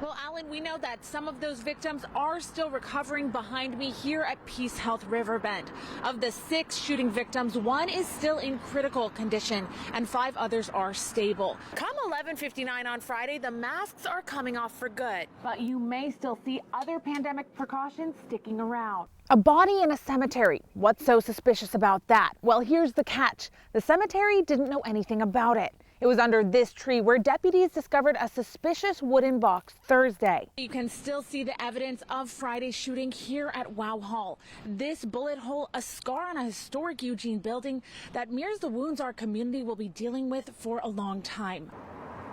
Well, Alan, we know that some of those victims are still recovering behind me here at Peace Health Riverbend. Of the 6 shooting victims, 1 is still in critical condition and 5 others are stable. Come 11:59 on Friday, the masks are coming off for good. But you may still see other pandemic precautions sticking around. A body in a cemetery. What's so suspicious about that? Well, here's the catch. The cemetery didn't know anything about it. It was under this tree where deputies discovered a suspicious wooden box Thursday. You can still see the evidence of Friday's shooting here at Wow Hall. This bullet hole, a scar on a historic Eugene building that mirrors the wounds our community will be dealing with for a long time.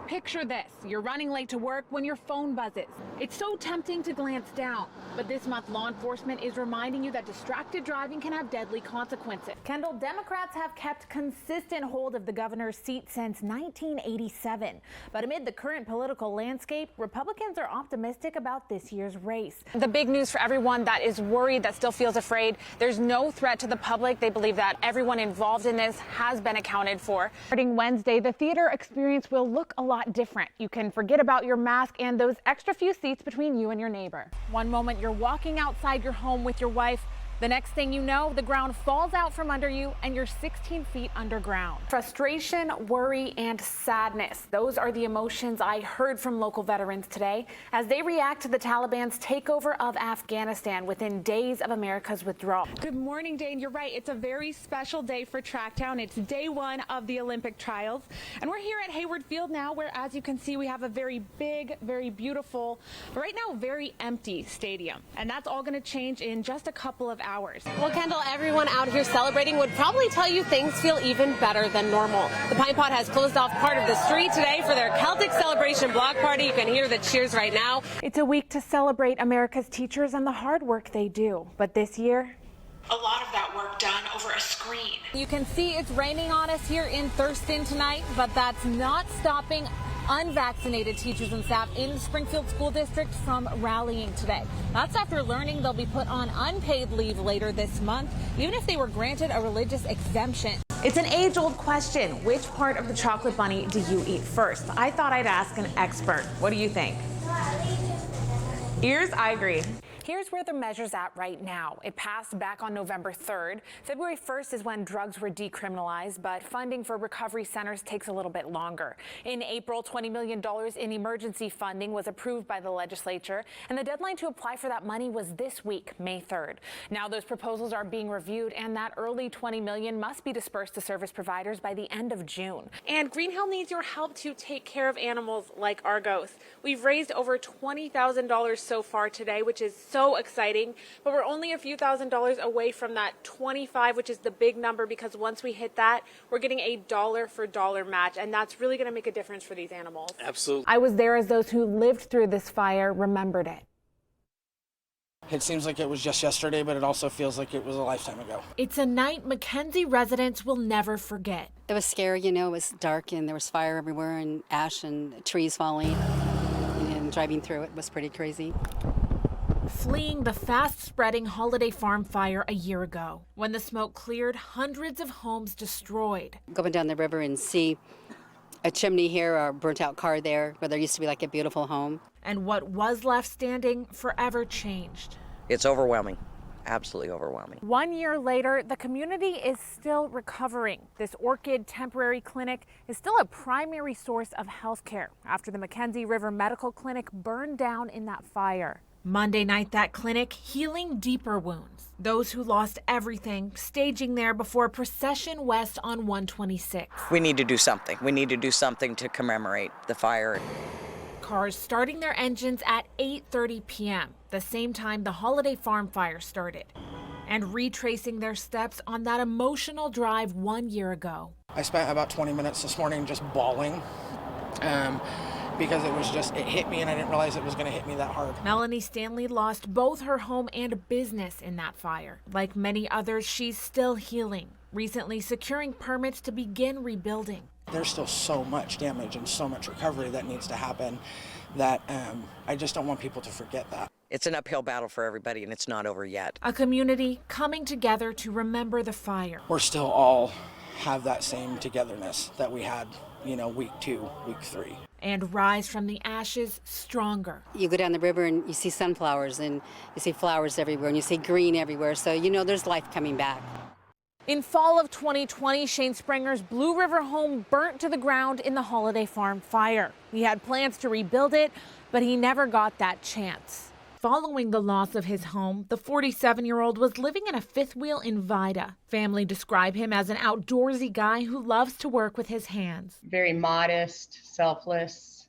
Picture this, you're running late to work when your phone buzzes. It's so tempting to glance down, but this month law enforcement is reminding you that distracted driving can have deadly consequences. Kendall, Democrats have kept consistent hold of the governor's seat since 1987. But amid the current political landscape, Republicans are optimistic about this year's race. The big news for everyone that is worried, that still feels afraid, there's no threat to the public. They believe that everyone involved in this has been accounted for. Starting Wednesday, the theater experience will look a lot different. You can forget about your mask and those extra few seats between you and your neighbor. One moment you're walking outside your home with your wife. The next thing you know, the ground falls out from under you and you're 16 feet underground. Frustration, worry, and sadness. Those are the emotions I heard from local veterans today as they react to the Taliban's takeover of Afghanistan within days of America's withdrawal. Good morning, Dane. You're right. It's a very special day for Tracktown. It's day 1 of the Olympic trials. And we're here at Hayward Field now, where, as you can see, we have a very big, very beautiful, but right now very empty stadium. And that's all going to change in just a couple of hours. Well, Kendall, everyone out here celebrating would probably tell you things feel even better than normal. The Pine Pot has closed off part of the street today for their Celtic Celebration block party. You can hear the cheers right now. It's a week to celebrate America's teachers and the hard work they do. But this year, a lot of that work done over a screen. You can see it's raining on us here in Thurston tonight, but that's not stopping unvaccinated teachers and staff in the Springfield School District from rallying today. That's after learning they'll be put on unpaid leave later this month, even if they were granted a religious exemption. It's an age-old question. Which part of the chocolate bunny do you eat first? I thought I'd ask an expert. What do you think? Ears, I agree. Here's where the measure's at right now. It passed back on November 3rd. February 1st is when drugs were decriminalized, but funding for recovery centers takes a little bit longer. In April, $20 million in emergency funding was approved by the legislature, and the deadline to apply for that money was this week, May 3rd. Now those proposals are being reviewed, and that early $20 million must be dispersed to service providers by the end of June. And Green Hill needs your help to take care of animals like Argos. We've raised over $20,000 so far today, which is so exciting, but we're only a few $1,000s away from that 25, which is the big number, because once we hit that, we're getting a dollar-for-dollar match, and that's really going to make a difference for these animals. Absolutely. I was there as those who lived through this fire remembered it. It seems like it was just yesterday, but it also feels like it was a lifetime ago. It's a night Mackenzie residents will never forget. It was scary, you know, it was dark and there was fire everywhere and ash and trees falling, and driving through it was pretty crazy. Fleeing the fast-spreading Holiday Farm fire a year ago, when the smoke cleared, hundreds of homes destroyed. Going down the river and see a chimney here or a burnt-out car there, where there used to be like a beautiful home. And what was left standing forever changed. It's overwhelming. Absolutely overwhelming. 1 year later, the community is still recovering. This Orchid Temporary Clinic is still a primary source of health care after the Mackenzie River Medical Clinic burned down in that fire. Monday night, that clinic healing deeper wounds. Those who lost everything staging there before a procession west on 126. We need to do something. We need to do something to commemorate the fire. Cars starting their engines at 8:30 p.m., the same time the Holiday Farm fire started, and retracing their steps on that emotional drive 1 year ago. I spent about 20 minutes this morning just bawling because it hit me and I didn't realize it was going to hit me that hard. Melanie Stanley lost both her home and business in that fire. Like many others, she's still healing, recently securing permits to begin rebuilding. There's still so much damage and so much recovery that needs to happen that I just don't want people to forget that. It's an uphill battle for everybody, and it's not over yet. A community coming together to remember the fire. We're still all have that same togetherness that we had, week 2, week 3. And rise from the ashes stronger. You go down the river and you see sunflowers and you see flowers everywhere and you see green everywhere. So, there's life coming back. In fall of 2020, Shane Sprenger's Blue River home burnt to the ground in the Holiday Farm fire. He had plans to rebuild it, but he never got that chance. Following the loss of his home, the 47-year-old was living in a fifth wheel in Vida. Family describe him as an outdoorsy guy who loves to work with his hands. Very modest, selfless,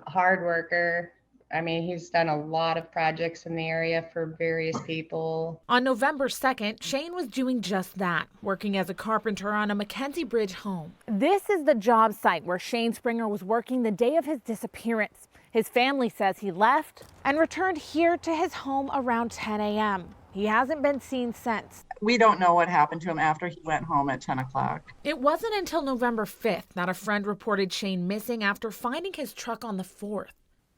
hard worker. I mean, he's done a lot of projects in the area for various people. On November 2nd, Shane was doing just that, working as a carpenter on a Mackenzie Bridge home. This is the job site where Shane Sprenger was working the day of his disappearance. His family says he left and returned here to his home around 10 a.m. He hasn't been seen since. We don't know what happened to him after he went home at 10 o'clock. It wasn't until November 5th that a friend reported Shane missing after finding his truck on the 4th.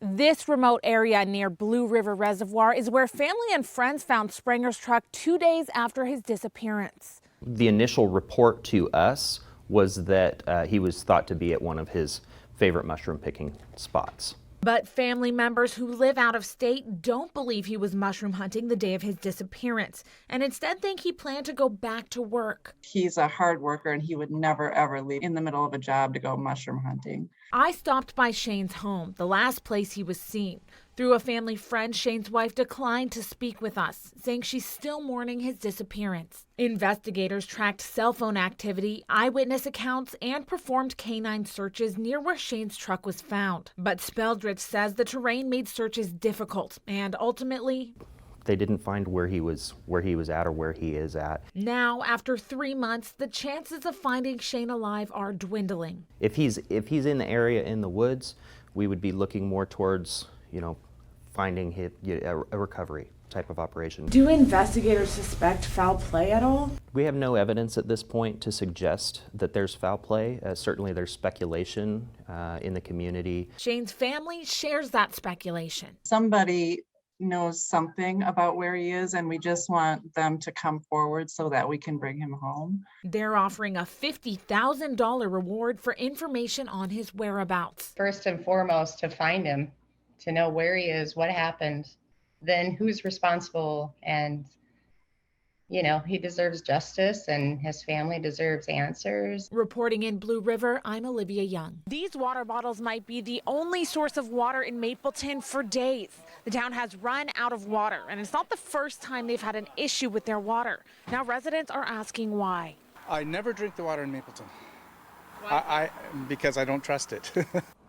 This remote area near Blue River Reservoir is where family and friends found Sprenger's truck 2 days after his disappearance. The initial report to us was that he was thought to be at one of his favorite mushroom picking spots. But family members who live out of state don't believe he was mushroom hunting the day of his disappearance and instead think he planned to go back to work. He's a hard worker and he would never, ever leave in the middle of a job to go mushroom hunting. I stopped by Shane's home, the last place he was seen. Through a family friend, Shane's wife declined to speak with us, saying she's still mourning his disappearance. Investigators tracked cell phone activity, eyewitness accounts, and performed canine searches near where Shane's truck was found. But Speldridge says the terrain made searches difficult, and ultimately, they didn't find where he was at or where he is at. Now, after 3 months, the chances of finding Shane alive are dwindling. If he's in the area in the woods, we would be looking more towards, finding a recovery type of operation. Do investigators suspect foul play at all? We have no evidence at this point to suggest that there's foul play. Certainly there's speculation in the community. Shane's family shares that speculation. Somebody knows something about where he is, and we just want them to come forward so that we can bring him home. They're offering a $50,000 reward for information on his whereabouts. First and foremost, to find him, to know where he is, what happened, then who's responsible, and he deserves justice and his family deserves answers. Reporting in Blue River, I'm Olivia Young. These water bottles might be the only source of water in Mapleton for days. The town has run out of water, and it's not the first time they've had an issue with their water. Now residents are asking why. I never drink the water in Mapleton. Why? Because I don't trust it.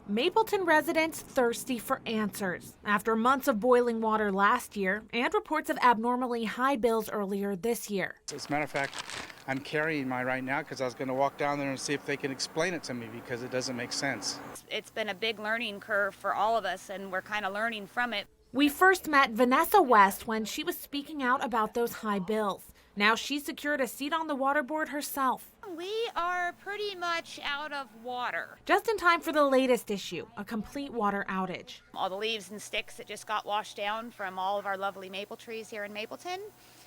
Mapleton residents thirsty for answers after months of boiling water last year and reports of abnormally high bills earlier this year. As a matter of fact, I'm carrying mine right now because I was going to walk down there and see if they can explain it to me because it doesn't make sense. It's been a big learning curve for all of us, and we're kind of learning from it. We first met Vanessa West when she was speaking out about those high bills. Now she secured a seat on the water board herself. We are pretty much out of water. Just in time for the latest issue, a complete water outage. All the leaves and sticks that just got washed down from all of our lovely maple trees here in Mapleton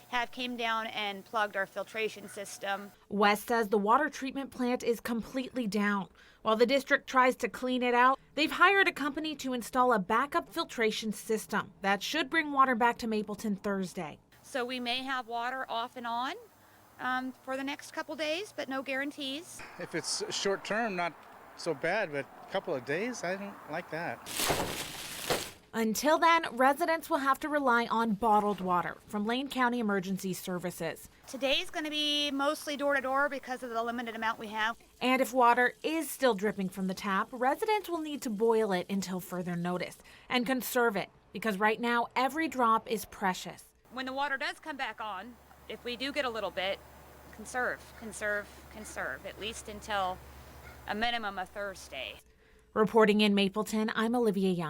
have came down and plugged our filtration system. West says the water treatment plant is completely down. While the district tries to clean it out, they've hired a company to install a backup filtration system that should bring water back to Mapleton Thursday. So we may have water off and on for the next couple days, but no guarantees. If it's short term, not so bad, but a couple of days, I don't like that. Until then, residents will have to rely on bottled water from Lane County Emergency Services. Today's going to be mostly door to door because of the limited amount we have. And if water is still dripping from the tap, residents will need to boil it until further notice and conserve it because right now every drop is precious. When the water does come back on, if we do get a little bit, conserve, at least until a minimum of Thursday. Reporting in Mapleton, I'm Olivia Young.